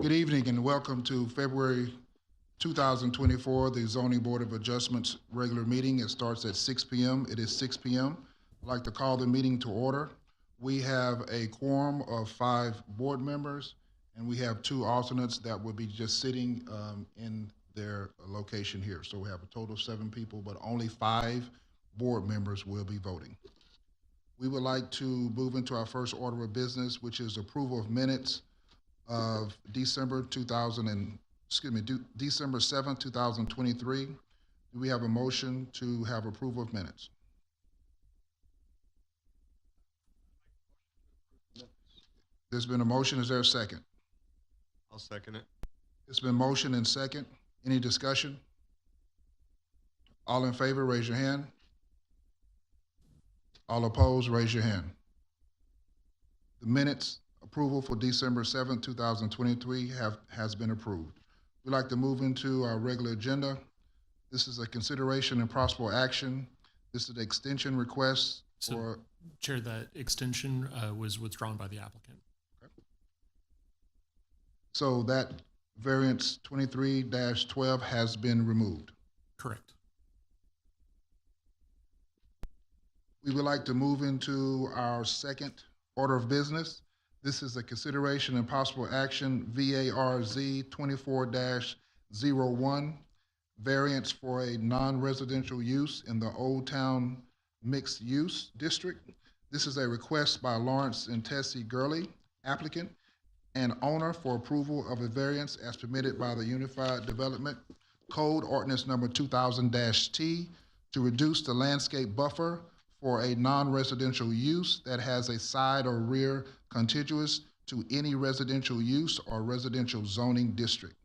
Good evening and welcome to February 2024, the Zoning Board of Adjustments regular meeting. It starts at 6 p.m. It is 6 p.m. I'd like to call the meeting to order. We have a quorum of 5 board members, and we have 2 alternates that will be just sitting in their location here. So we have a total of 7 people, but only 5 board members will be voting. We would like to move into our first order of business, which is approval of minutes of December 7th, 2023. Do we have a motion to have approval of minutes? There's been a motion. Is there a second? I'll second it. It's been motion and second. Any discussion? All in favor, raise your hand. All opposed, raise your hand. The minutes approval for December 7th, 2023 has been approved. We'd like to move into our regular agenda. This is a consideration and possible action. This is an extension request for... Chair, that extension was withdrawn by the applicant. Okay. So that variance 23-12 has been removed. Correct. We would like to move into our second order of business. This is a consideration and possible action, VARZ 24-01, variance for a non-residential use in the Old Town Mixed Use District. This is a request by Lawrence and Tessie Gurley, applicant and owner, for approval of a variance as permitted by the Unified Development Code Ordinance number 2000-T to reduce the landscape buffer for a non-residential use that has a side or rear contiguous to any residential use or residential zoning district.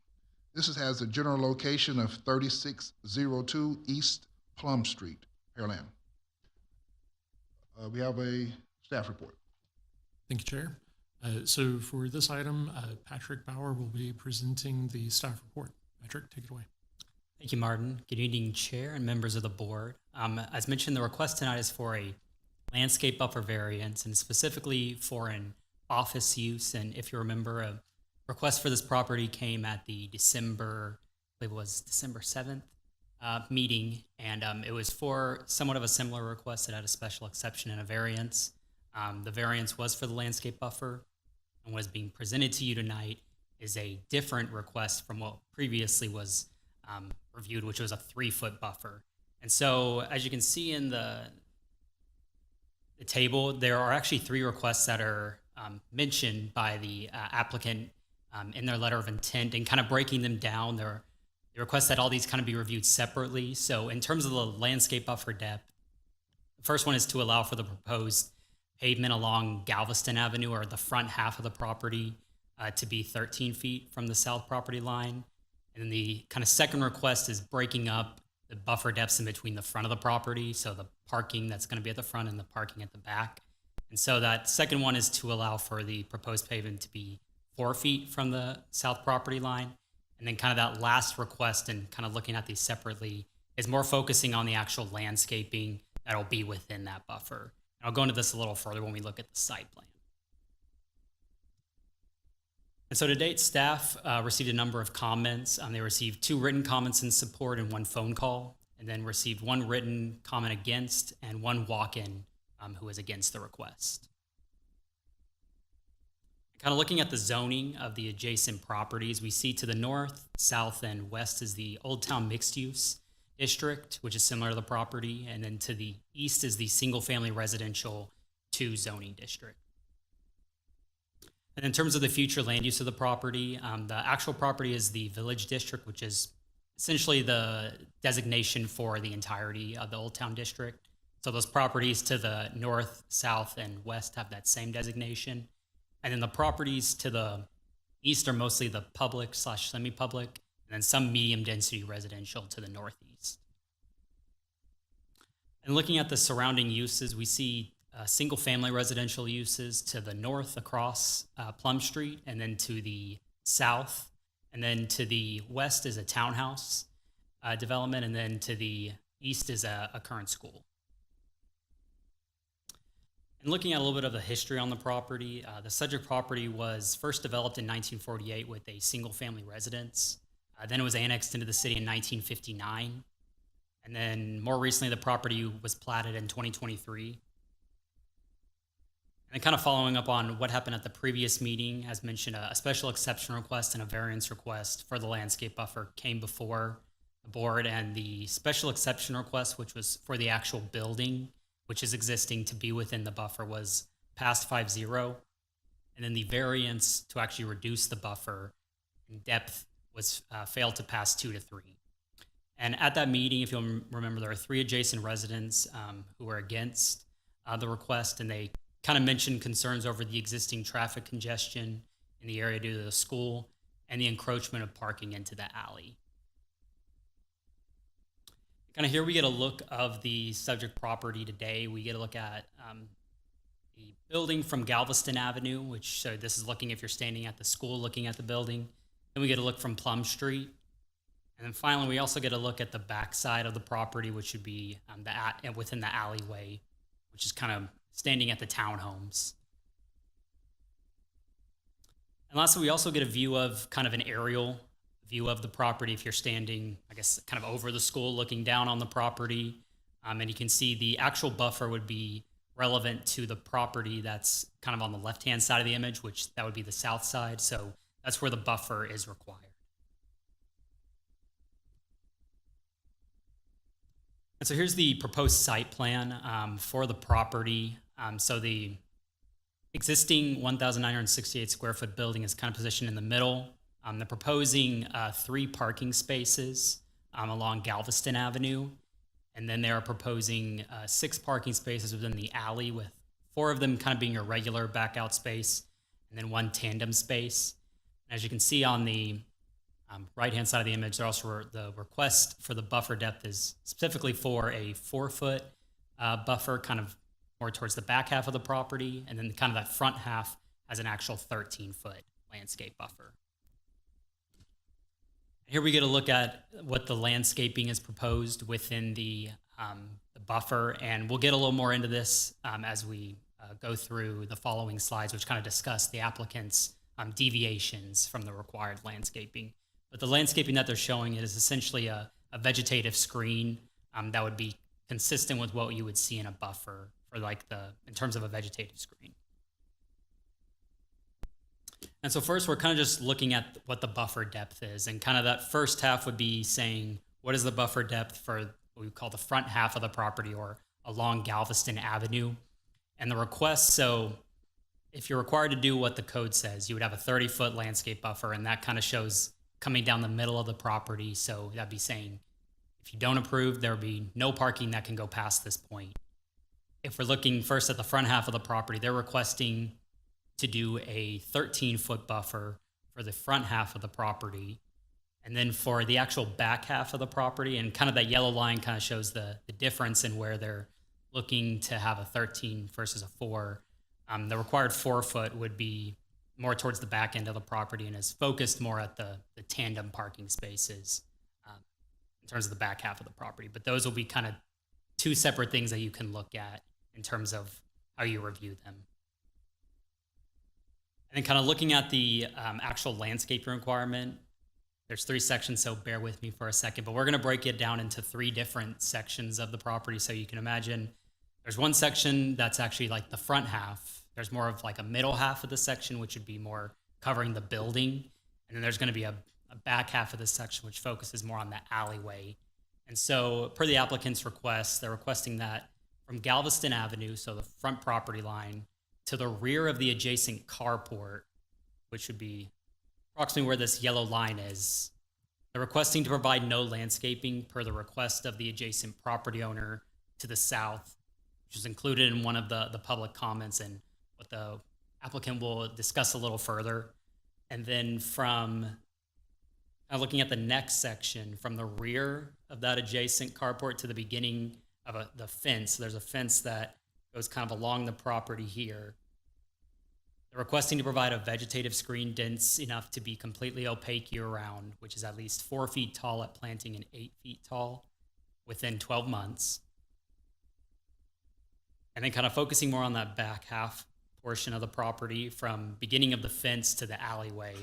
This has a general location of 3602 East Plum Street, Pearland. We have a staff report. Thank you, Chair. So for this item, Patrick Bauer will be presenting the staff report. Patrick, take it away. Thank you, Martin. Good evening, Chair and members of the board. As mentioned, the request tonight is for a landscape buffer variance and specifically for an office use. And if you remember, a request for this property came at the December 7th meeting. And it was for somewhat of a similar request that had a special exception and a variance. The variance was for the landscape buffer, and what is being presented to you tonight is a different request from what previously was reviewed, which was a 3-foot buffer. And so as you can see in the table, there are actually 3 requests that are mentioned by the applicant in their letter of intent, and kind of breaking them down. They request that all these kind of be reviewed separately. So in terms of the landscape buffer depth, the first one is to allow for the proposed pavement along Galveston Avenue, or the front half of the property, to be 13 feet from the south property line. And then the kind of second request is breaking up the buffer depths in between the front of the property, so the parking that's going to be at the front and the parking at the back. And so that second one is to allow for the proposed pavement to be 4 feet from the south property line. And then kind of that last request, and kind of looking at these separately, is more focusing on the actual landscaping that'll be within that buffer. And I'll go into this a little further when we look at the site plan. And so to date, staff received a number of comments. They received 2 written comments in support and 1 phone call, and then received 1 written comment against and 1 walk-in who was against the request. Kind of looking at the zoning of the adjacent properties, we see to the north, south, and west is the Old Town Mixed Use District, which is similar to the property, and then to the east is the Single-Family Residential 2 zoning district. And in terms of the future land use of the property, the actual property is the Village District, which is essentially the designation for the entirety of the Old Town District. So those properties to the north, south, and west have that same designation. And then the properties to the east are mostly the public/semi-public, and then some medium density residential to the northeast. And looking at the surrounding uses, we see single family residential uses to the north across Plum Street, and then to the south, and then to the west is a townhouse development, and then to the east is a current school. And looking at a little bit of the history on the property, the subject property was first developed in 1948 with a single-family residence. Then it was annexed into the city in 1959. And then more recently, the property was platted in 2023. And kind of following up on what happened at the previous meeting, as mentioned, a special exception request and a variance request for the landscape buffer came before the board, and the special exception request, which was for the actual building, which is existing to be within the buffer, was passed 5-0. And then the variance to actually reduce the buffer in depth was failed to pass 2-3. And at that meeting, if you'll remember, there are 3 adjacent residents who were against the request, and they kind of mentioned concerns over the existing traffic congestion in the area due to the school and the encroachment of parking into the alley. Kind of here we get a look of the subject property today. We get a look at the building from Galveston Avenue, which, so this is looking if you're standing at the school looking at the building. Then we get a look from Plum Street. And then finally, we also get a look at the back side of the property, which would be within the alleyway, which is kind of standing at the townhomes. And lastly, we also get a view of kind of an aerial view of the property if you're standing, I guess, kind of over the school looking down on the property. And you can see the actual buffer would be relevant to the property that's kind of on the left-hand side of the image, which that would be the south side. So that's where the buffer is required. And so here's the proposed site plan for the property. So the existing 1,968 square foot building is kind of positioned in the middle. They're proposing 3 parking spaces along Galveston Avenue. And then they are proposing 6 parking spaces within the alley, with 4 of them kind of being a regular back out space, and then 1 tandem space. And as you can see on the right-hand side of the image, there also the request for the buffer depth is specifically for a 4-foot buffer, kind of more towards the back half of the property, and then kind of that front half has an actual 13-foot landscape buffer. Here we get a look at what the landscaping is proposed within the buffer, and we'll get a little more into this as we go through the following slides, which kind of discuss the applicant's deviations from the required landscaping. But the landscaping that they're showing is essentially a vegetative screen that would be consistent with what you would see in a buffer, for in terms of a vegetative screen. And so first, we're kind of just looking at what the buffer depth is. And kind of that first half would be saying, what is the buffer depth for what we call the front half of the property, or along Galveston Avenue? And the request, so if you're required to do what the code says, you would have a 30-foot landscape buffer, and that kind of shows coming down the middle of the property. So that'd be saying, if you don't approve, there would be no parking that can go past this point. If we're looking first at the front half of the property, they're requesting to do a 13-foot buffer for the front half of the property. And then for the actual back half of the property, and kind of that yellow line kind of shows the difference in where they're looking to have a 13 versus a 4. The required 4-foot would be more towards the back end of the property and is focused more at the tandem parking spaces in terms of the back half of the property. But those will be kind of 2 separate things that you can look at in terms of how you review them. And then kind of looking at the actual landscaping requirement, there's 3 sections, so bear with me for a second, but we're going to break it down into 3 different sections of the property. So you can imagine there's one section that's actually like the front half. There's more of like a middle half of the section, which would be more covering the building. And then there's going to be a back half of the section, which focuses more on the alleyway. And so per the applicant's request, they're requesting that from Galveston Avenue, so the front property line, to the rear of the adjacent carport, which would be approximately where this yellow line is. They're requesting to provide no landscaping per the request of the adjacent property owner to the south, which is included in one of the public comments and what the applicant will discuss a little further. And then from looking at the next section, from the rear of that adjacent carport to the beginning of the fence, there's a fence that goes kind of along the property here. They're requesting to provide a vegetative screen dense enough to be completely opaque year-round, which is at least 4 feet tall at planting and 8 feet tall within 12 months. And then kind of focusing more on that back half portion of the property from beginning of the fence to the alleyway.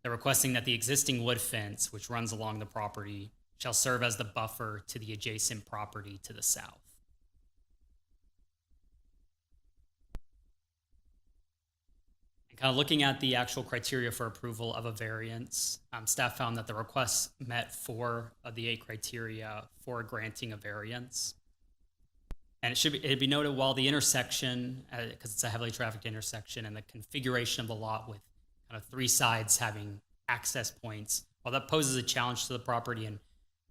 They're requesting that the existing wood fence, which runs along the property, shall serve as the buffer to the adjacent property to the south. And kind of looking at the actual criteria for approval of a variance, staff found that the requests met 4 of the 8 criteria for granting a variance. And it'd be noted while the intersection, because it's a heavily trafficked intersection, and the configuration of the lot with kind of 3 sides having access points, while that poses a challenge to the property and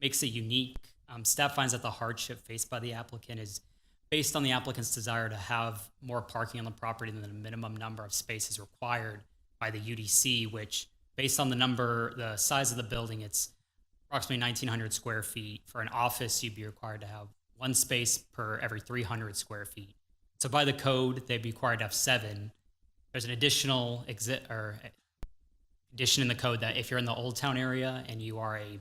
makes it unique, staff finds that the hardship faced by the applicant is based on the applicant's desire to have more parking on the property than the minimum number of spaces required by the UDC, which, based on the size of the building, it's approximately 1,900 square feet. For an office, you'd be required to have 1 space per every 300 square feet. So by the code, they'd be required to have 7. There's an additional addition in the code that if you're in the Old Town area and you are a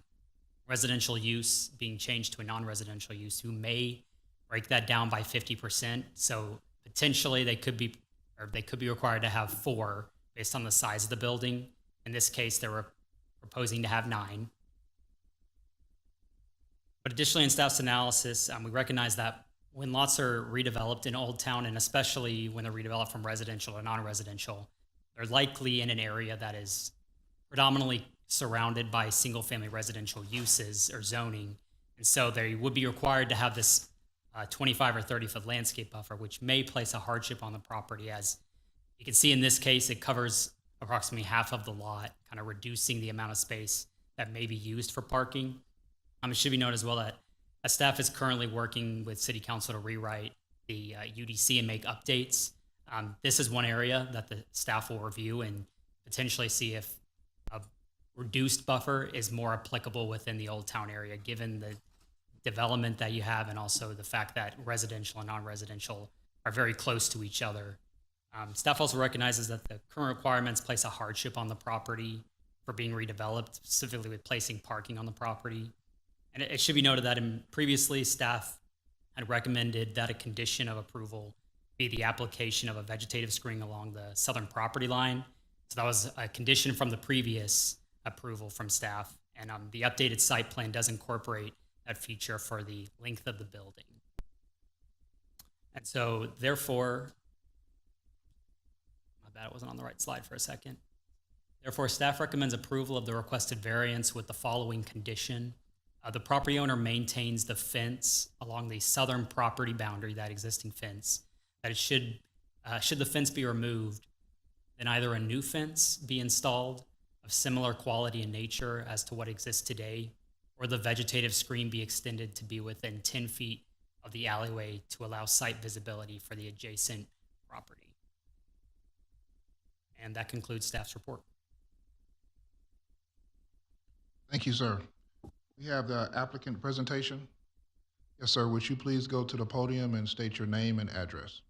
residential use being changed to a non-residential use, you may break that down by 50%. So potentially they could be required to have 4 based on the size of the building. In this case, they were proposing to have 9. But additionally, in staff's analysis, we recognize that when lots are redeveloped in Old Town, and especially when they're redeveloped from residential to non-residential, they're likely in an area that is predominantly surrounded by single-family residential uses or zoning. And so they would be required to have this 25 or 30-foot landscape buffer, which may place a hardship on the property. As you can see in this case, it covers approximately half of the lot, kind of reducing the amount of space that may be used for parking. It should be noted as well that staff is currently working with City Council to rewrite the UDC and make updates. This is one area that the staff will review and potentially see if a reduced buffer is more applicable within the Old Town area, given the development that you have and also the fact that residential and non-residential are very close to each other. Staff also recognizes that the current requirements place a hardship on the property for being redeveloped, specifically with placing parking on the property. And it should be noted that previously staff had recommended that a condition of approval be the application of a vegetative screening along the southern property line. So that was a condition from the previous approval from staff. And the updated site plan does incorporate that feature for the length of the building. And so therefore, my bad, it wasn't on the right slide for a second. Therefore, staff recommends approval of the requested variance with the following condition. The property owner maintains the fence along the southern property boundary, that existing fence, that it should the fence be removed, then either a new fence be installed of similar quality and nature as to what exists today, or the vegetative screen be extended to be within 10 feet of the alleyway to allow site visibility for the adjacent property. And that concludes staff's report. Thank you, sir. We have the applicant presentation. Yes, sir. Would you please go to the podium and state your name and address?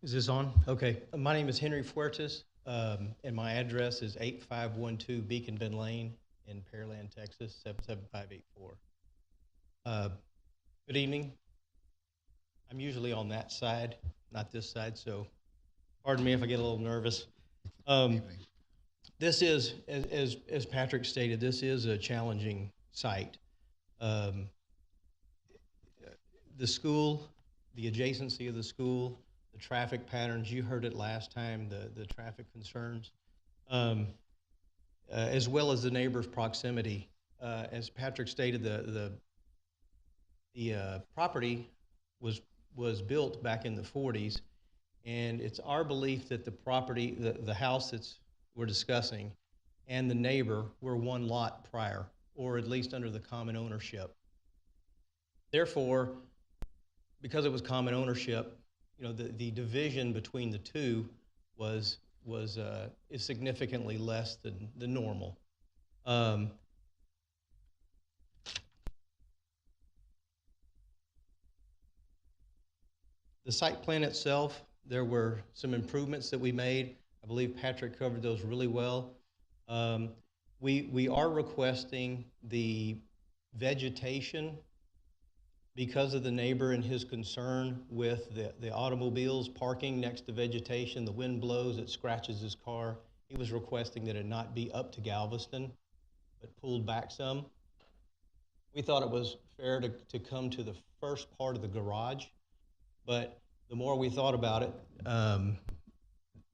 Is this on? Okay. My name is Henry Fuertes, and my address is 8512 Beacon Bend Lane in Pearland, Texas, 77584. Good evening. I'm usually on that side, not this side, so pardon me if I get a little nervous. This is, as Patrick stated, this is a challenging site. The school, the adjacency of the school, the traffic patterns, you heard it last time, the traffic concerns, as well as the neighbor's proximity. As Patrick stated, the property was built back in the 40s, and it's our belief that the property, the house we're discussing, and the neighbor were one lot prior, or at least under the common ownership. Therefore, because it was common ownership, you know, the division between the two is significantly less than the normal. The site plan itself, there were some improvements that we made. I believe Patrick covered those really well. We are requesting the vegetation, because of the neighbor and his concern with the automobiles parking next to vegetation, the wind blows, it scratches his car. He was requesting that it not be up to Galveston, but pulled back some. We thought it was fair to come to the first part of the garage, but the more we thought about it,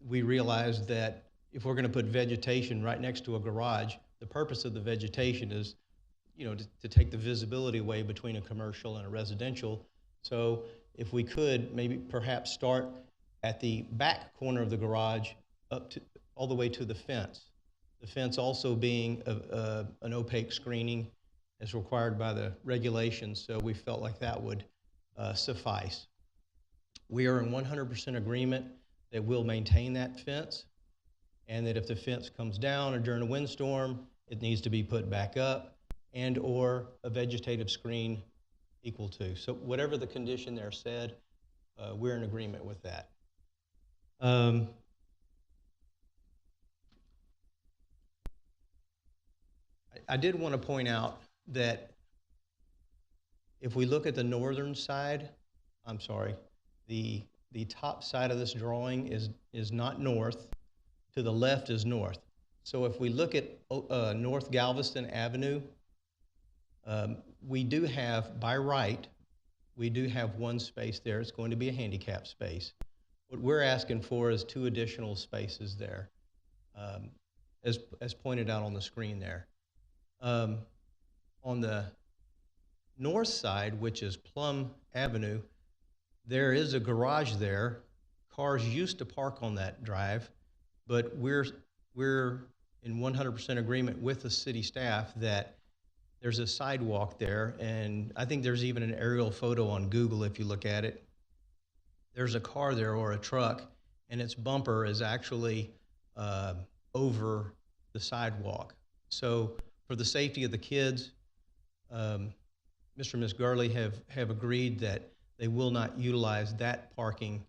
we realized that if we're going to put vegetation right next to a garage, the purpose of the vegetation is, to take the visibility away between a commercial and a residential. So if we could, maybe perhaps start at the back corner of the garage up to all the way to the fence. The fence also being an opaque screening as required by the regulations, so we felt like that would suffice. We are in 100% agreement that we'll maintain that fence, and that if the fence comes down or during a windstorm, it needs to be put back up, and or a vegetative screen equal to. So whatever the condition there said, we're in agreement with that. I did want to point out that if we look at the northern side, I'm sorry, the top side of this drawing is not north. To the left is north. So if we look at North Galveston Avenue, we do have, by right, we do have one space there. It's going to be a handicap space. What we're asking for is 2 additional spaces there, as pointed out on the screen there. On the north side, which is Plum Avenue, there is a garage there. Cars used to park on that drive, but we're in 100% agreement with the city staff that there's a sidewalk there, and I think there's even an aerial photo on Google if you look at it. There's a car there or a truck, and its bumper is actually over the sidewalk. So for the safety of the kids, Mr. and Ms. Gurley have agreed that they will not utilize that parking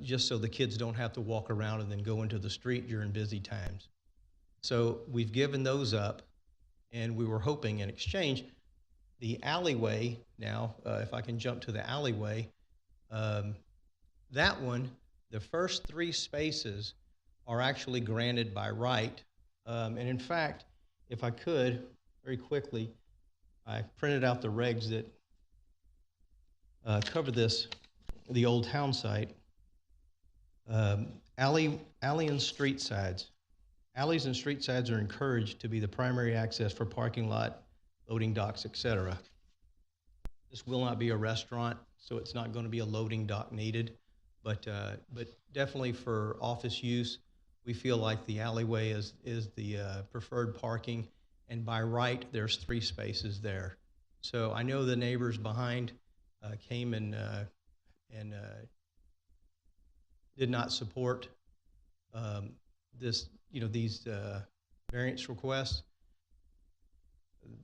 just so the kids don't have to walk around and then go into the street during busy times. So we've given those up, and we were hoping in exchange, the alleyway now, if I can jump to the alleyway, that one, the first 3 spaces are actually granted by right. And in fact, if I could, very quickly, I printed out the regs that cover this, the old town site. Alley and street sides. Alleys and street sides are encouraged to be the primary access for parking lot, loading docks, etc. This will not be a restaurant, so it's not going to be a loading dock needed, but definitely for office use, we feel like the alleyway is the preferred parking, and by right, there's 3 spaces there. So I know the neighbors behind came and did not support these variance requests.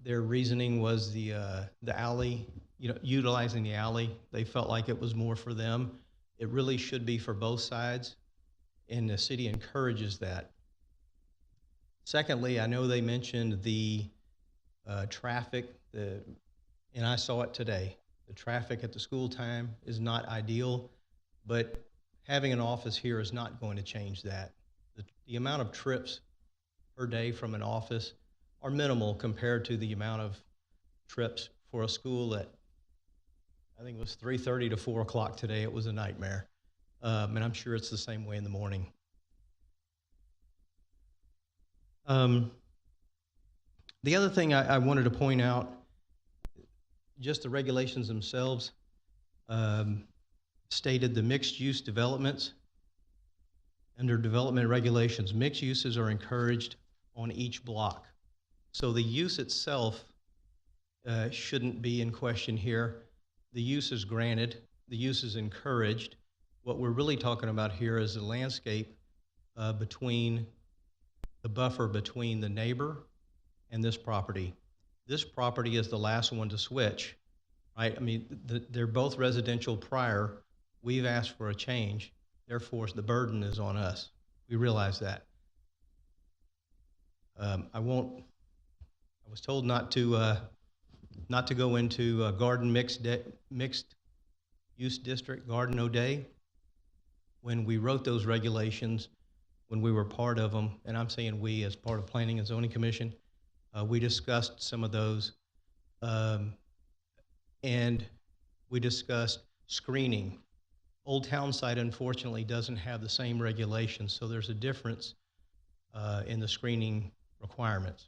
Their reasoning was the alley, utilizing the alley. They felt like it was more for them. It really should be for both sides, and the city encourages that. Secondly, I know they mentioned the traffic, and I saw it today. The traffic at the school time is not ideal, but having an office here is not going to change that. The amount of trips per day from an office are minimal compared to the amount of trips for a school at, I think it was 3:30 to 4 o'clock today. It was a nightmare. And I'm sure it's the same way in the morning. The other thing I wanted to point out, just the regulations themselves stated the mixed-use developments. Under development regulations, mixed uses are encouraged on each block. So the use itself shouldn't be in question here. The use is granted, the use is encouraged. What we're really talking about here is the landscape between the buffer between the neighbor and this property. This property is the last one to switch, right? I mean, they're both residential prior. We've asked for a change. Therefore, the burden is on us. We realize that. I was told not to not to go into garden mixed use district, Garden O'Day. When we wrote those regulations, when we were part of them, and I'm saying we as part of Planning and Zoning Commission, we discussed some of those, and we discussed screening. Old Town Site, unfortunately, doesn't have the same regulations, so there's a difference in the screening requirements.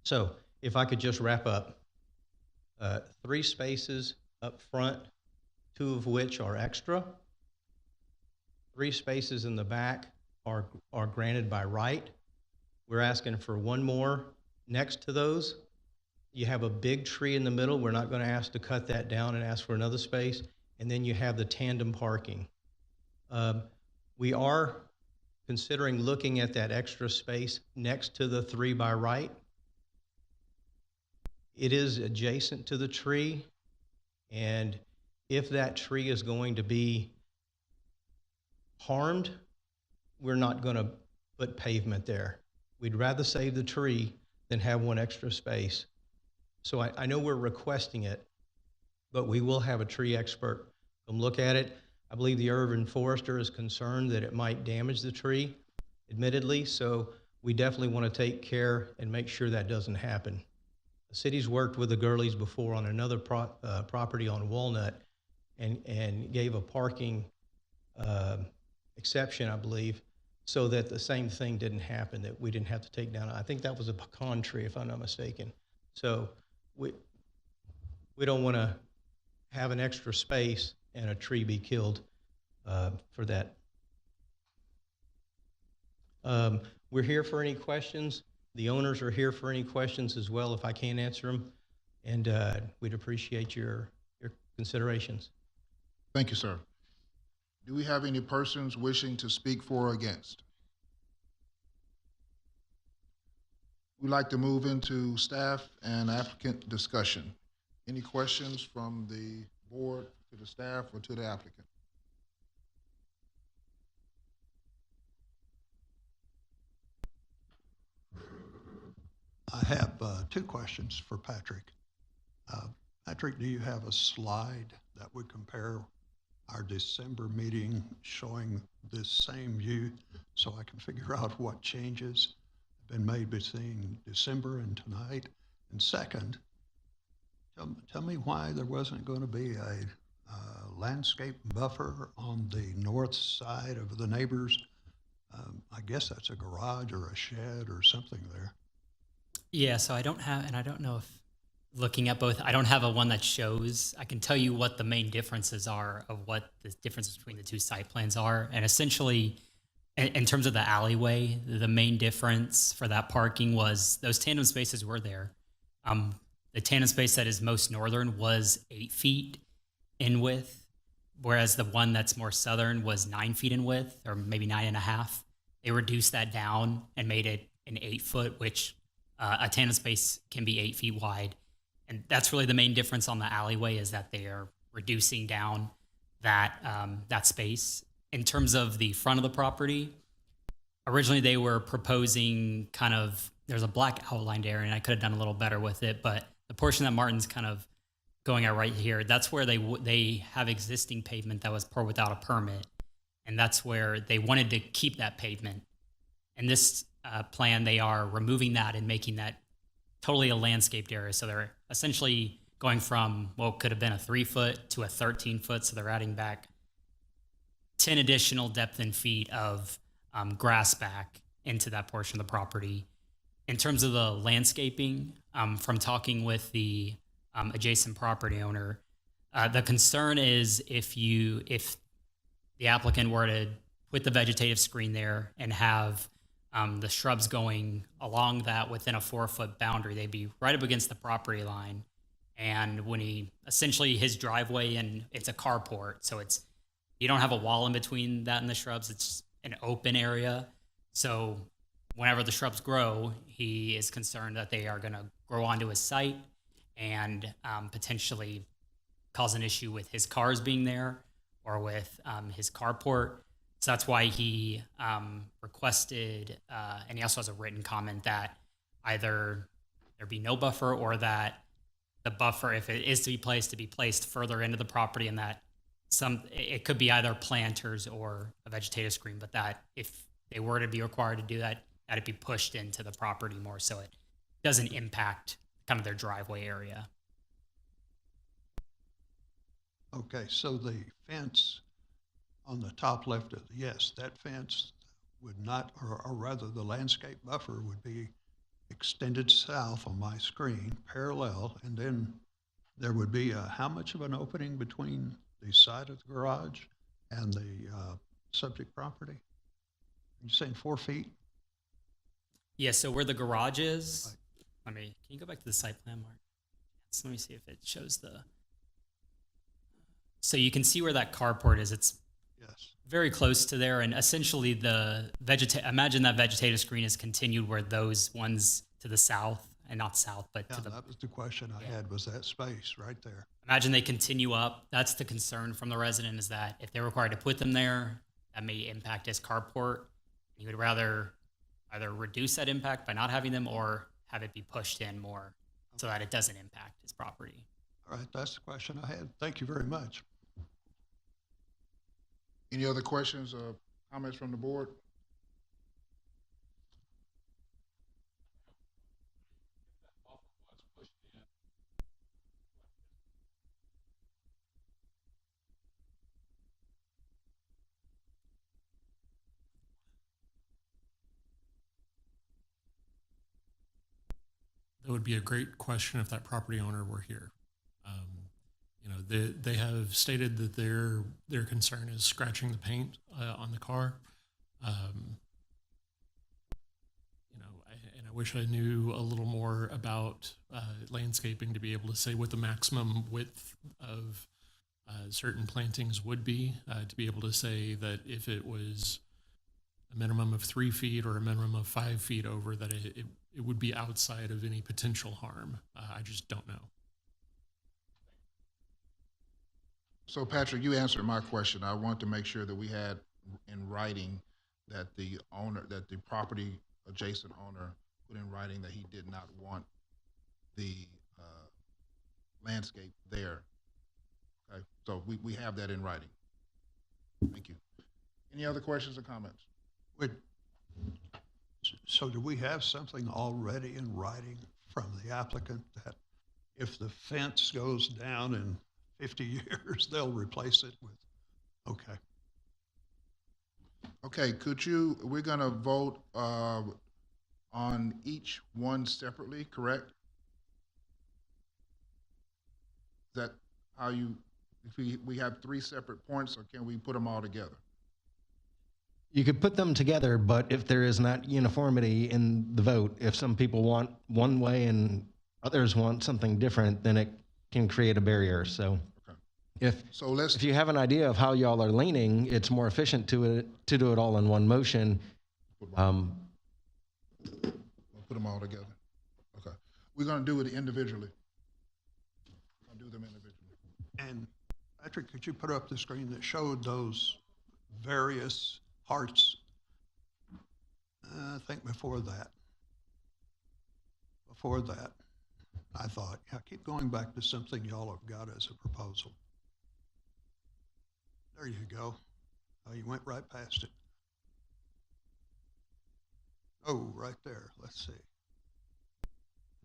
So if I could just wrap up, 3 spaces up front, 2 of which are extra. 3 spaces in the back are granted by right. We're asking for 1 more next to those. You have a big tree in the middle. We're not going to ask to cut that down and ask for another space. And then you have the tandem parking. We are considering looking at that extra space next to the 3 by right. It is adjacent to the tree, and if that tree is going to be harmed, we're not going to put pavement there. We'd rather save the tree than have 1 extra space. So I know we're requesting it, but we will have a tree expert come look at it. I believe the urban forester is concerned that it might damage the tree, admittedly, so we definitely want to take care and make sure that doesn't happen. The city's worked with the Gurleys before on another property on Walnut and gave a parking exception, I believe, so that the same thing didn't happen, that we didn't have to take down. I think that was a pecan tree, if I'm not mistaken. So we don't want to have an extra space and a tree be killed for that. We're here for any questions. The owners are here for any questions as well if I can't answer them, and we'd appreciate your considerations. Thank you, sir. Do we have any persons wishing to speak for or against? We'd like to move into staff and applicant discussion. Any questions from the board to the staff or to the applicant? I have 2 questions for Patrick. Patrick, do you have a slide that would compare our December meeting showing this same view so I can figure out what changes have been made between December and tonight? And second, tell me why there wasn't going to be a landscape buffer on the north side of the neighbors. I guess that's a garage or a shed or something there. Yeah, so I don't have, and I don't know if looking at both, I don't have a one that shows. I can tell you what the main differences are of what the differences between the 2 site plans are. And essentially, in terms of the alleyway, the main difference for that parking was those tandem spaces were there. The tandem space that is most northern was 8 feet in width, whereas the one that's more southern was 9 feet in width, or maybe 9.5. They reduced that down and made it an 8 foot, which a tandem space can be 8 feet wide. And that's really the main difference on the alleyway, is that they are reducing down that space. In terms of the front of the property, originally they were proposing kind of, there's a black outlined area, and I could have done a little better with it, but the portion that Martin's kind of going at right here, that's where they have existing pavement that was poured without a permit. And that's where they wanted to keep that pavement. And this plan, they are removing that and making that totally a landscaped area. So they're essentially going from what could have been a 3 foot to a 13 foot. So they're adding back 10 additional depth and feet of grass back into that portion of the property. In terms of the landscaping, from talking with the adjacent property owner, the concern is if the applicant were to put the vegetative screen there and have the shrubs going along that within a 4 foot boundary, they'd be right up against the property line. And when essentially his driveway, and it's a carport, so you don't have a wall in between that and the shrubs, it's an open area. So whenever the shrubs grow, he is concerned that they are going to grow onto his site and potentially cause an issue with his cars being there or with his carport. So that's why he requested, and he also has a written comment that either there be no buffer or that the buffer, if it is to be placed further into the property, and that it could be either planters or a vegetative screen, but that if they were to be required to do that, that it be pushed into the property more so it doesn't impact kind of their driveway area. Okay, so the fence on the top left of, yes, that fence would not, or rather the landscape buffer would be extended south on my screen, parallel, and then there would be how much of an opening between the side of the garage and the subject property? You're saying 4 feet? Yeah, so where the garage is, can you go back to the site plan, Mark? So let me see if it shows so you can see where that carport is. It's Yes. very close to there, and essentially imagine that vegetative screen is continued where those ones to the south, and not south, but Yeah, to the, that was the question I had, was that space right there. imagine they continue up. That's the concern from the resident, is that if they're required to put them there, that may impact his carport. He would rather either reduce that impact by not having them or have it be pushed in more so that it doesn't impact his property. All right, that's the question I had. Thank you very much. Any other questions or comments from the board? That would be a great question if that property owner were here. You know, they have stated that their concern is scratching the paint on the car. You know, I wish I knew a little more about landscaping to be able to say what the maximum width of certain plantings would be, to be able to say that if it was a minimum of 3 feet or a minimum of 5 feet over, that it would be outside of any potential harm. I just don't know. So Patrick, you answered my question. I want to make sure that we had in writing that the property adjacent owner put in writing that he did not want the landscape there. Okay, so we have that in writing. Thank you. Any other questions or comments? So do we have something already in writing from the applicant that if the fence goes down in 50 years, they'll replace it with, okay. Okay, we're gonna vote on each one separately, correct? Is that how if we have 3 separate points, or can we put them all together? You could put them together, but if there is not uniformity in the vote, if some people want one way and others want something different, then it can create a barrier. So Okay. if you have an idea of how y'all are leaning, it's more efficient to do it all in one motion. We'll put them all together. Okay. We're gonna do it individually. We're gonna do them individually. And Patrick, could you put up the screen that showed those various hearts? I think before that, I thought, yeah, keep going back to something y'all have got as a proposal. There you go. Oh, you went right past it. Oh, right there. Let's see.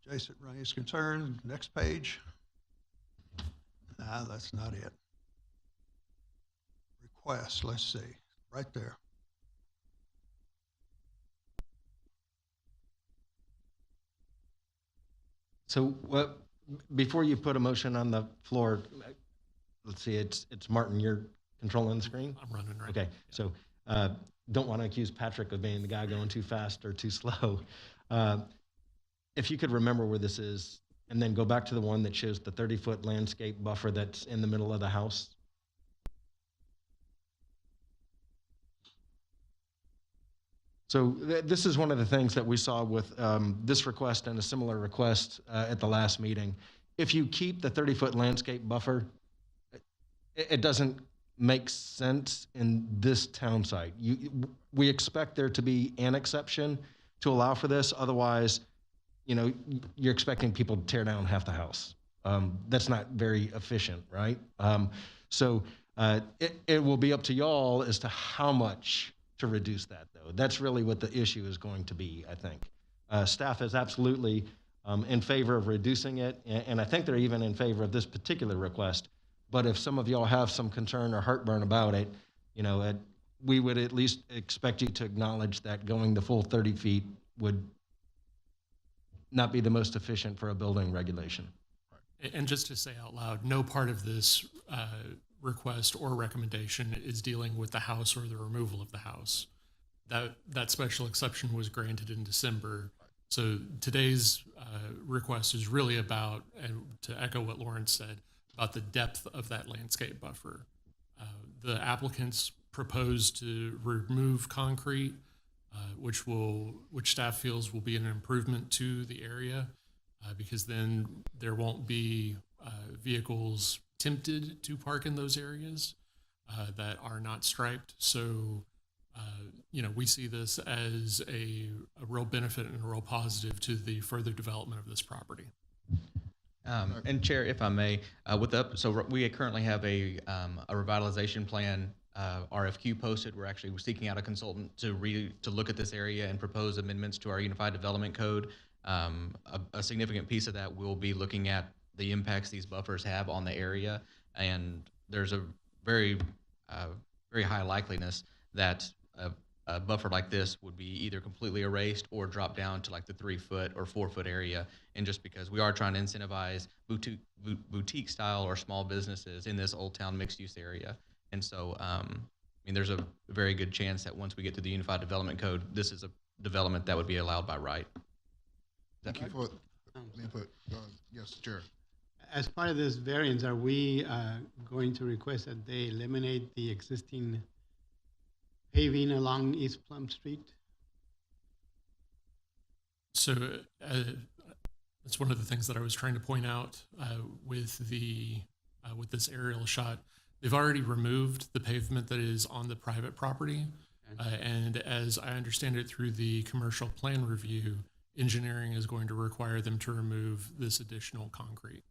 Adjacent raised concern. Next page. Nah, that's not it. Request. Let's see. Right there. So before you put a motion on the floor, let's see, it's Martin, you're controlling the screen? I'm running right. Okay, so don't want to accuse Patrick of being the guy going too fast or too slow. If you could remember where this is, and then go back to the one that shows the 30-foot landscape buffer that's in the middle of the house. So this is one of the things that we saw with this request and a similar request at the last meeting. If you keep the 30-foot landscape buffer, it doesn't makes sense in this town site. We expect there to be an exception to allow for this. Otherwise, you're expecting people to tear down half the house. That's not very efficient, right? So it will be up to y'all as to how much to reduce that, though. That's really what the issue is going to be, I think. Staff is absolutely in favor of reducing it, and I think they're even in favor of this particular request. But if some of y'all have some concern or heartburn about it, we would at least expect you to acknowledge that going the full 30 feet would not be the most efficient for a building regulation. And just to say out loud, no part of this request or recommendation is dealing with the house or the removal of the house. That special exception was granted in December. So today's request is really about, and to echo what Lawrence said, about the depth of that landscape buffer. The applicants proposed to remove concrete, which staff feels will be an improvement to the area, because then there won't be vehicles tempted to park in those areas that are not striped. So, we see this as a real benefit and a real positive to the further development of this property. And Chair, if I may, so we currently have a revitalization plan RFQ posted. We're seeking out a consultant to look at this area and propose amendments to our Unified Development Code. A significant piece of that will be looking at the impacts these buffers have on the area, and there's a very high likeliness that a buffer like this would be either completely erased or drop down to like the 3 foot or 4 foot area. And just because we are trying to incentivize boutique style or small businesses in this Old Town mixed use area. And so, there's a very good chance that once we get to the Unified Development Code, this is a development that would be allowed by right. Thank you for the input. Yes, Chair. As part of this variance, are we going to request that they eliminate the existing paving along East Plum Street? So that's one of the things that I was trying to point out with this aerial shot. They've already removed the pavement that is on the private property, and as I understand it through the commercial plan review, engineering is going to require them to remove this additional concrete.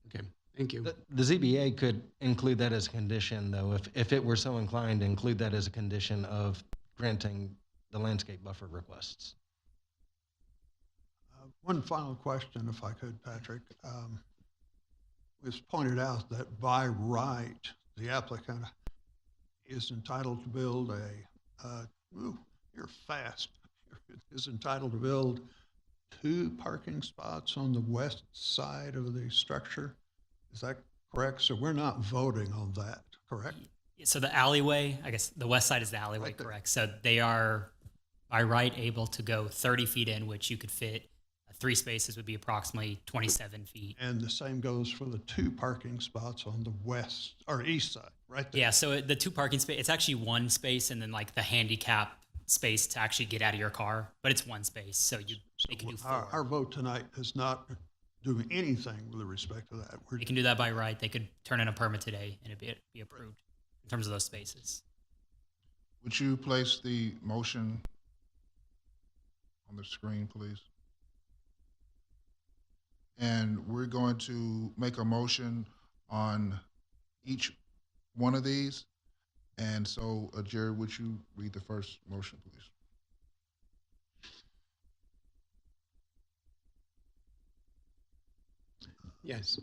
Okay, thank you. The ZBA could include that as a condition, though, if it were so inclined, include that as a condition of granting the landscape buffer requests. One final question, if I could, Patrick. It was pointed out that by right, the applicant is entitled to build is entitled to build 2 parking spots on the west side of the structure. Is that correct? So we're not voting on that, correct? So the alleyway, I guess the west side is the alleyway, Right there. correct? So they are by right able to go 30 feet in, which you could fit 3 spaces would be approximately 27 feet. And the same goes for the 2 parking spots on the west or east side, right there. Yeah, so the 2 parking space, it's actually 1 space and then like the handicap space to actually get out of your car, but it's 1 space. So they can do 4. Our vote tonight is not doing anything with respect to that. They can do that by right. They could turn in a permit today and it'd be approved in terms of those spaces. Would you place the motion on the screen, please? And we're going to make a motion on each one of these. And so, Jared, would you read the first motion, please? Yes.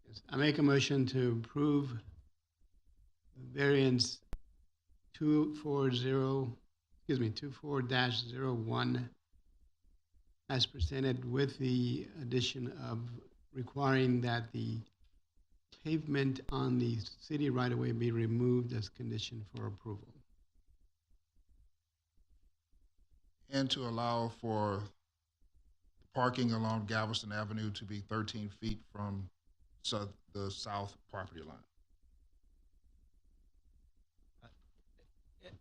Yes, I make a motion to approve variance 24-01 as presented, with the addition of requiring that the pavement on the city right-of-way be removed as condition for approval. And to allow for parking along Galveston Avenue to be 13 feet from the south property line.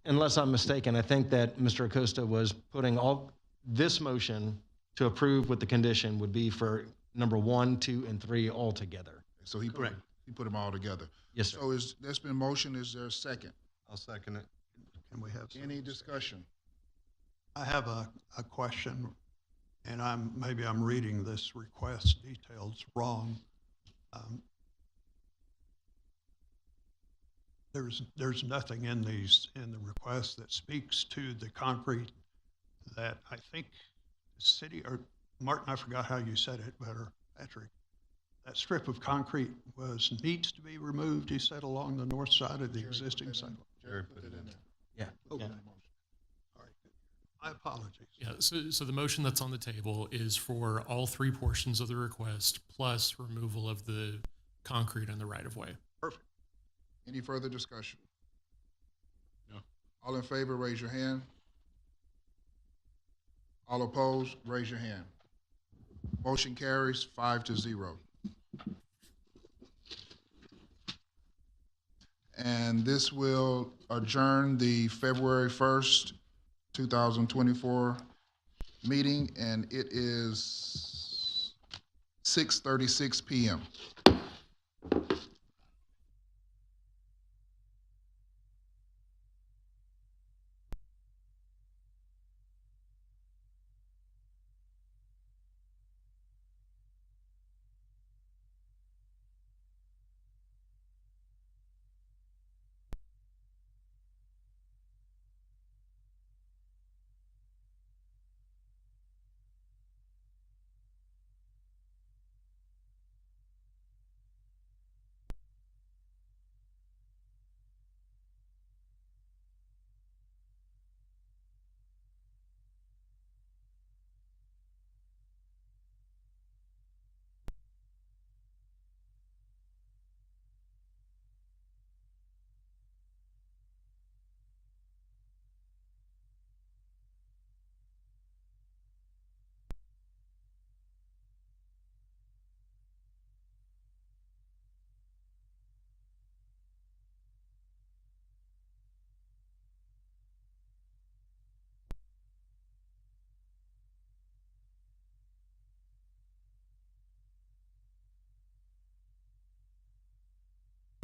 unless I'm mistaken, I think that Mr. Acosta was putting all, this motion to approve with the condition would be for number 1, 2, and 3 all together. So he Correct. put them all together. Yes, sir. So there's been motion, is there a second? I'll second it. Can we have some Any discussion? I have a question, and maybe I'm reading this request details wrong. There's nothing in the request that speaks to the concrete that I think the city, or Martin, I forgot how you said it better, Patrick. That strip of concrete needs to be removed, you said, along the north side of the existing sidewalk. Jerry put it in there. Yeah. Okay. Yeah. All right. My apologies. Yeah, so the motion that's on the table is for all 3 portions of the request plus removal of the concrete in the right-of-way. Perfect. Any further discussion? No. All in favor, raise your hand. All opposed, raise your hand. Motion carries 5-0. And this will adjourn the February 1st, 2024 meeting, and it is 6:36 p.m.